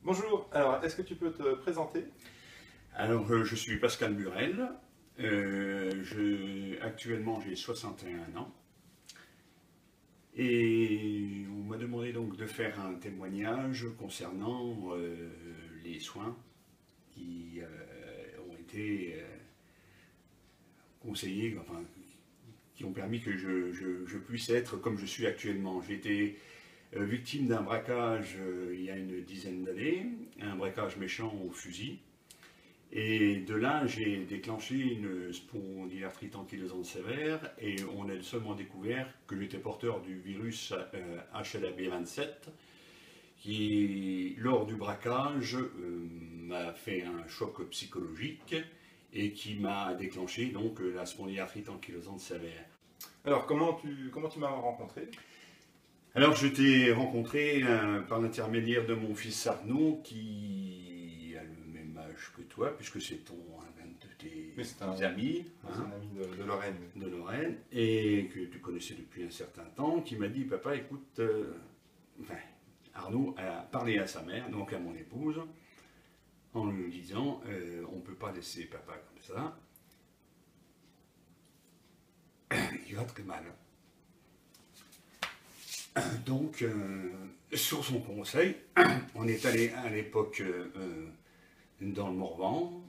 Bonjour, alors est-ce que tu peux te présenter? Alors, je suis Pascal Burel. Actuellement, j'ai 61 ans. Et on m'a demandé donc de faire un témoignage concernant les soins qui ont été conseillés, enfin, qui ont permis que je puisse être comme je suis actuellement. J'ai été victime d'un braquage il y a une dizaine d'années, un braquage méchant au fusil. Et de là, j'ai déclenché une spondylarthrite ankylosante sévère et on a seulement découvert que j'étais porteur du virus HLA-B27 qui, lors du braquage, m'a fait un choc psychologique et qui m'a déclenché donc la spondylarthrite ankylosante sévère. Alors comment tu m'as rencontré? Alors je t'ai rencontré par l'intermédiaire de mon fils Arnaud qui a le même âge que toi, puisque c'est un de tes Oui, c'est amis, un ami de Lorraine. de Lorraine, et que tu connaissais depuis un certain temps, qui m'a dit, papa écoute, enfin, Arnaud a parlé à sa mère, donc à mon épouse, en lui disant, on ne peut pas laisser papa comme ça, il va très mal. Donc, sur son conseil, on est allé à l'époque dans le Morvan,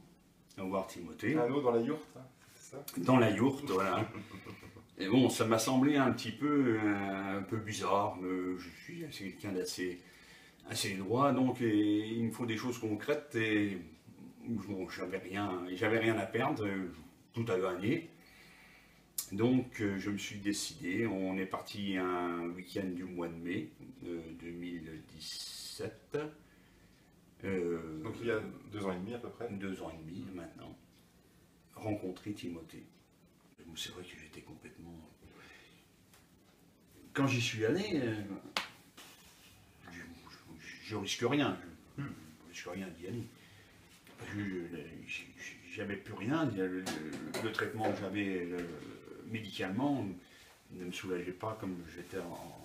voir Timothée, Un eau dans la yourte, hein, c'est ça? dans la yourte, voilà. Et bon, ça m'a semblé un petit peu, un peu bizarre, mais je suis quelqu'un assez droit, donc il me faut des choses concrètes, et bon, j'avais rien à perdre, tout à gagner. Donc je me suis décidé, on est parti un week-end du mois de mai 2017. Donc il y a 2 ans et demi à peu près. 2 ans et demi maintenant, rencontrer Timothée. C'est vrai que j'étais complètement... Quand j'y suis allé, je risque rien, je risque rien d'y aller. J'avais plus rien, le traitement que j'avais médicalement ne me soulageait pas comme j'étais en...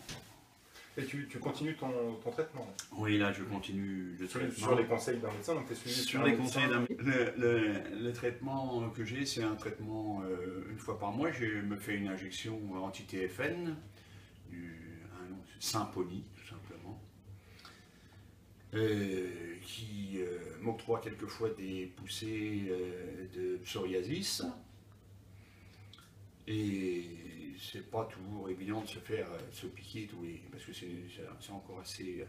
Et tu continues ton traitement? Oui, là je continue le traitement. Sur les conseils d'un médecin, donc tu es suivi Sur les conseils d'un médecin. Le traitement que j'ai, c'est un traitement une fois par mois. Je me fais une injection anti-TFN, Symphony tout simplement, qui m'octroie quelquefois des poussées de psoriasis. Et c'est pas toujours évident de se piquer tous les, parce que c'est encore assez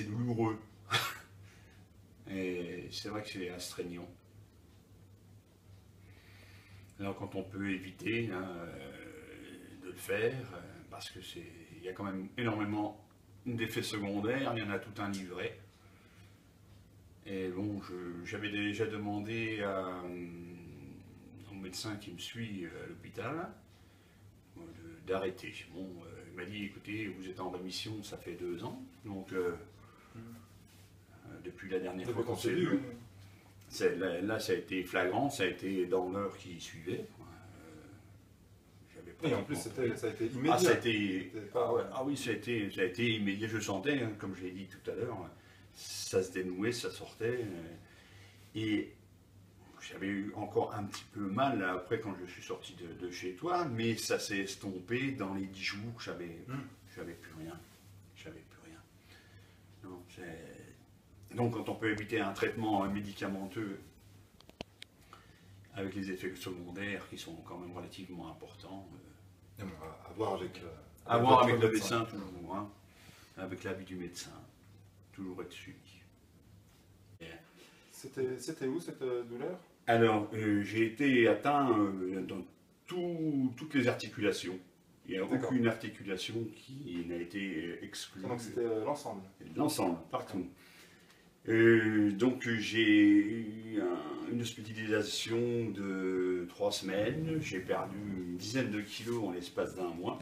douloureux. Et c'est vrai que c'est astreignant. Alors quand on peut éviter de le faire, parce que il y a quand même énormément d'effets secondaires, il y en a tout un livret. Et bon, j'avais déjà demandé au médecin qui me suit à l'hôpital d'arrêter. Bon, il m'a dit, écoutez, vous êtes en rémission, ça fait 2 ans, donc depuis la dernière fois qu'on s'est vu, là ça a été flagrant, ça a été dans l'heure qui suivait. Et en plus ça a été immédiat. Ah oui, ça a été immédiat, je sentais, hein, comme je l'ai dit tout à l'heure, ça se dénouait, ça sortait, et j'avais eu encore un petit peu mal là, après quand je suis sorti de chez toi, mais ça s'est estompé dans les 10 jours, j'avais plus rien. J'avais plus rien. Non, donc quand on peut éviter un traitement médicamenteux avec les effets secondaires qui sont quand même relativement importants. À voir avec le médecin toujours, hein, avec l'avis du médecin, toujours être suivi. C'était où cette douleur? Alors, j'ai été atteint dans toutes les articulations. Il n'y a aucune articulation qui n'a été exclue. Donc c'était l'ensemble? L'ensemble, partout. Donc j'ai eu une hospitalisation de 3 semaines. J'ai perdu une dizaine de kilos en l'espace d'1 mois.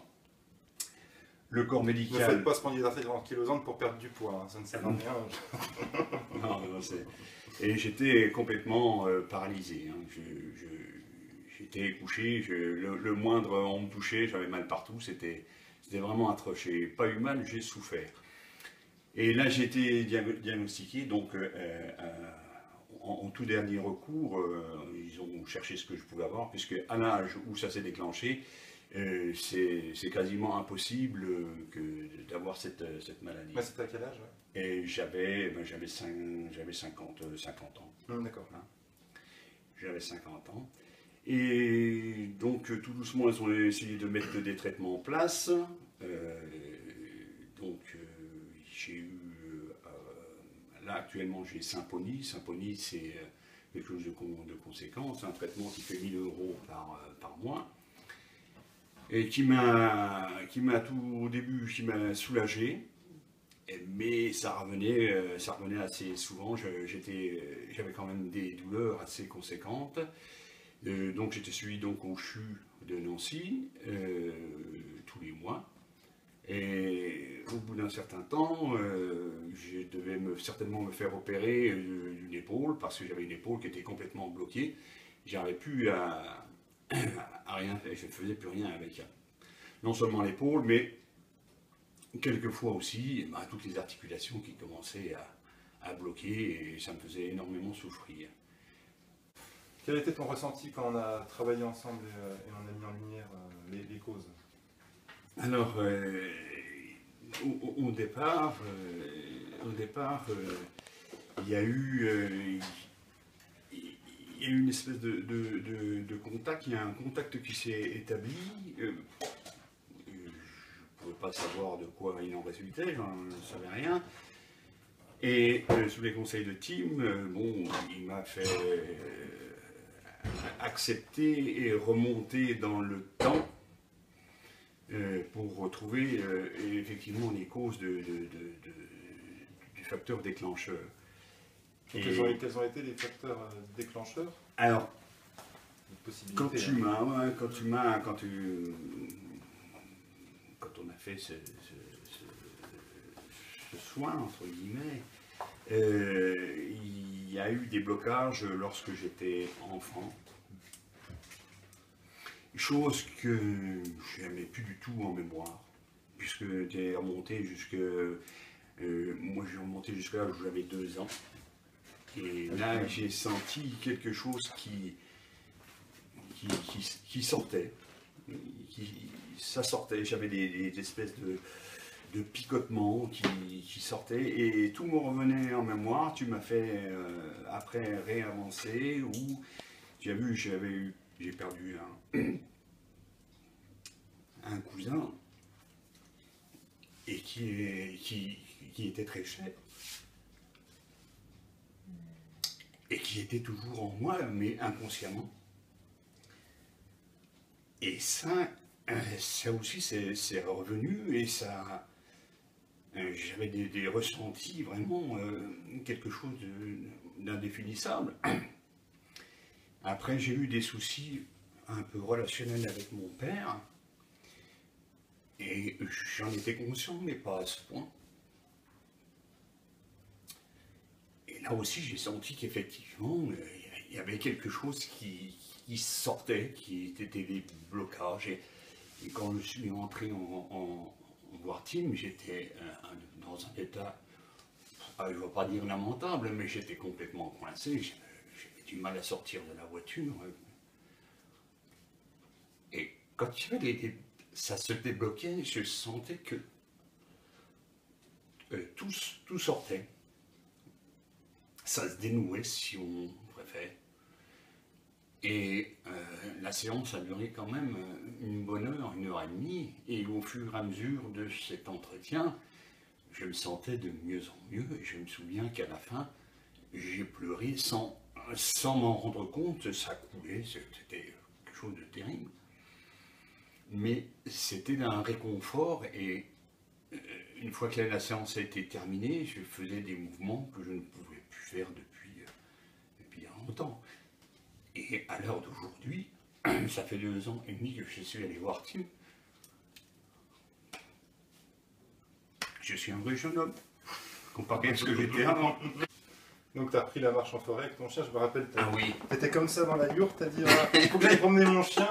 Le corps médical... Ne faites pas spondylarthrite ankylosante pour perdre du poids, hein, ça ne sert à rien. Non, et j'étais complètement paralysé. Hein. J'étais couché, le moindre on me touchait, j'avais mal partout, c'était vraiment atroce. J'ai pas eu mal, j'ai souffert. Et là, j'ai été diagnostiqué, donc en tout dernier recours, ils ont cherché ce que je pouvais avoir, puisque à l'âge où ça s'est déclenché, c'est quasiment impossible d'avoir cette maladie. Ouais, c'était à quel âge? Ouais. Et j'avais 50 ans. D'accord. Hein. J'avais 50 ans. Et donc, tout doucement, ils ont essayé de mettre des traitements en place. J'ai eu. Là, actuellement, j'ai Symphony. Symphony, c'est quelque chose de conséquent. C'est un traitement qui fait 1 000 € par mois. Et qui m'a tout au début, qui m'a soulagé. Mais ça revenait assez souvent. J'avais quand même des douleurs assez conséquentes. Donc j'étais suivi donc au CHU de Nancy tous les mois. Et au bout d'un certain temps, je devais certainement me faire opérer d'une épaule parce que j'avais une épaule qui était complètement bloquée. J'arrivais plus à rien faire, je ne faisais plus rien avec non seulement l'épaule, mais quelquefois aussi toutes les articulations qui commençaient à bloquer et ça me faisait énormément souffrir. Quel était ton ressenti quand on a travaillé ensemble et on a mis en lumière les causes? Alors, au départ, il y a eu une espèce de contact, il y a un contact qui s'est établi. Je ne pouvais pas savoir de quoi il en résultait, j'en savais rien. Et sous les conseils de Tim, il m'a fait accepter et remonter dans le temps pour retrouver effectivement les causes du facteur déclencheur. Quels ont été les facteurs déclencheurs? Alors, quand on a fait ce soin, entre guillemets, il y a eu des blocages lorsque j'étais enfant. Chose que je n'avais plus du tout en mémoire, puisque j'ai remonté moi j'ai remonté jusqu'à là où j'avais 2 ans. Et là j'ai senti quelque chose qui sortait. Ça sortait, j'avais des espèces de picotements qui sortaient et tout me revenait en mémoire. Tu m'as fait après réavancer où tu as vu, j'ai perdu un cousin et qui était très cher et qui était toujours en moi, mais inconsciemment. Et ça aussi, c'est revenu et ça, j'avais des ressentis vraiment quelque chose d'indéfinissable. Après, j'ai eu des soucis un peu relationnels avec mon père et j'en étais conscient, mais pas à ce point. Et là aussi, j'ai senti qu'effectivement, il y avait quelque chose qui sortait, qui était des blocages. Et quand je suis entré en voir Tim, j'étais dans un état, je ne vais pas dire lamentable, mais j'étais complètement coincé. J'avais du mal à sortir de la voiture. Et quand ça se débloquait, je sentais que tout sortait. Ça se dénouait, si on préfère. Et la séance a duré quand même une bonne heure, 1h30. Et au fur et à mesure de cet entretien, je me sentais de mieux en mieux. Et je me souviens qu'à la fin, j'ai pleuré sans m'en rendre compte. Ça coulait, c'était quelque chose de terrible. Mais c'était d'un réconfort. Et une fois que la séance a été terminée, je faisais des mouvements que je ne pouvais plus faire depuis longtemps. Et à l'heure d'aujourd'hui, ça fait 2 ans et demi que je suis allé voir Tim. Je suis un vrai jeune homme, comparé à ce que j'étais avant. Donc tu as repris la marche en forêt avec ton chien, je me rappelle, Oui. Tu étais comme ça dans la yourte, tu as dit il faut que j'aille promener mon chien.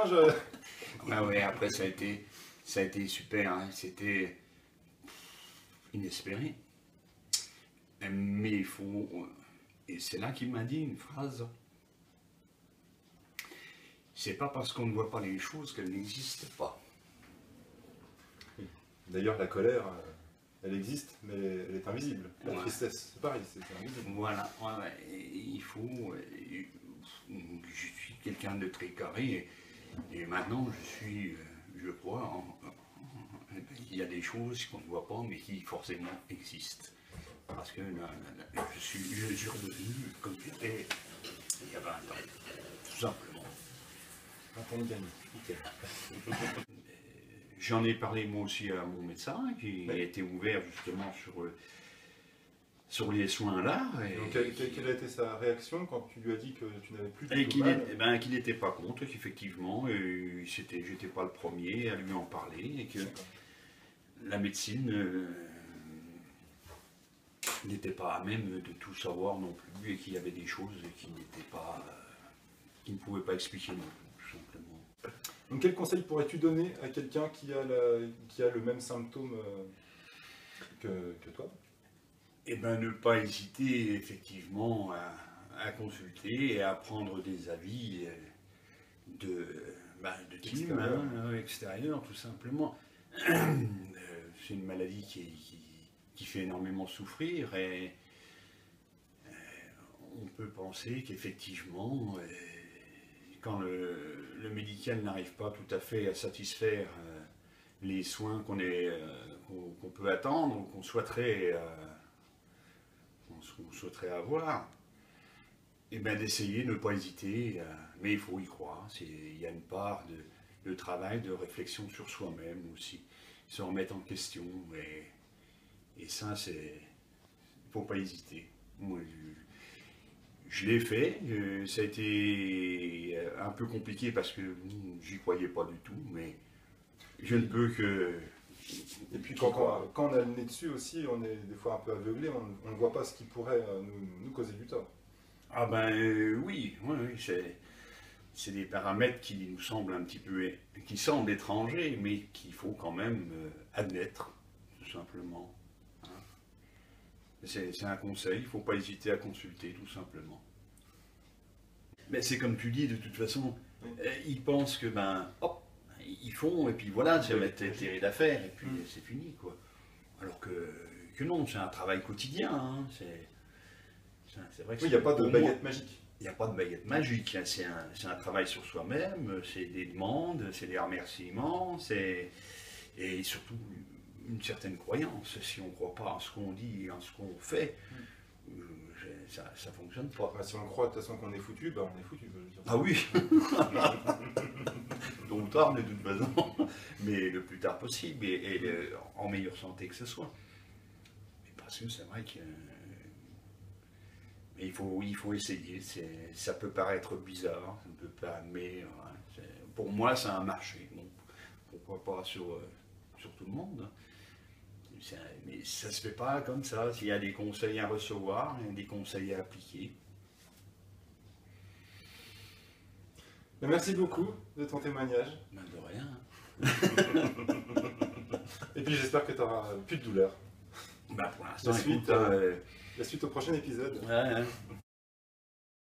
Ouais, après ça a été super, hein. C'était inespéré. Mais il faut... Et c'est là qu'il m'a dit une phrase. C'est pas parce qu'on ne voit pas les choses qu'elles n'existent pas. D'ailleurs, la colère, elle existe, mais elle est invisible. La tristesse, c'est pareil, c'est invisible. Voilà, ouais, il faut... Je suis quelqu'un de très carré, et maintenant je crois, il y a des choses qu'on ne voit pas, mais qui forcément existent. Parce que je suis redevenu comme j'étais il y a 20 ans, tout simplement. Un temps de gagner. J'en ai parlé moi aussi à mon médecin, qui a été ouvert justement sur les soins là. Donc, quelle a été sa réaction quand tu lui as dit que tu n'avais plus de mal? Qu'il n'était pas contre, qu'effectivement, j'étais pas le premier à lui en parler, et que la médecine n'était pas à même de tout savoir non plus, et qu'il y avait des choses qui ne pouvaient pas expliquer non plus, tout simplement. Donc quel conseil pourrais-tu donner à quelqu'un qui a le même symptôme que toi? Eh bien, ne pas hésiter effectivement à consulter et à prendre des avis de team extérieur, tout simplement. C'est une maladie qui fait énormément souffrir, et on peut penser qu'effectivement, quand le médical n'arrive pas tout à fait à satisfaire les soins qu'on peut attendre ou qu'on souhaiterait avoir, et bien d'essayer de ne pas hésiter, mais il faut y croire. Il y a une part de travail, de réflexion sur soi-même aussi, se remettre en question, et ça, il ne faut pas hésiter. Moi, je l'ai fait, ça a été un peu compliqué parce que j'y croyais pas du tout, mais je ne peux que... Et puis quand on a le nez dessus aussi, on est des fois un peu aveuglé, on ne voit pas ce qui pourrait nous causer du tort. Ah ben oui, c'est des paramètres qui nous semblent un petit peu, qui semblent étrangers, mais qu'il faut quand même admettre, tout simplement. C'est un conseil, il ne faut pas hésiter à consulter, tout simplement. Mais c'est comme tu dis, de toute façon, ils pensent que, hop, ils font, et puis voilà, ça va être terrible d'affaires, et puis c'est fini, quoi. Alors que non, c'est un travail quotidien, hein. C'est vrai que il n'y a pas de baguette magique. Il n'y a pas de baguette magique, hein. C'est un travail sur soi-même, c'est des demandes, c'est des remerciements, et surtout une certaine croyance. Si on ne croit pas en ce qu'on dit et en ce qu'on fait, ça ne fonctionne pas. Si on croit de toute façon qu'on est foutu, on est foutu. Je veux dire. Ah oui. Tôt ou tard, de toute façon, mais le plus tard possible, et en meilleure santé que ce soit. Mais parce que c'est vrai que... Mais il faut essayer. Ça peut paraître bizarre, ça peut pas, mais pour moi, ça a marché. Donc, pourquoi pas sur tout le monde. Mais ça ne se fait pas comme ça. S'il y a des conseils à recevoir, il y a des conseils à appliquer. Merci beaucoup de ton témoignage. De rien. Et puis j'espère que tu n'auras plus de douleur. Pour l'instant, La suite au prochain épisode. Ouais.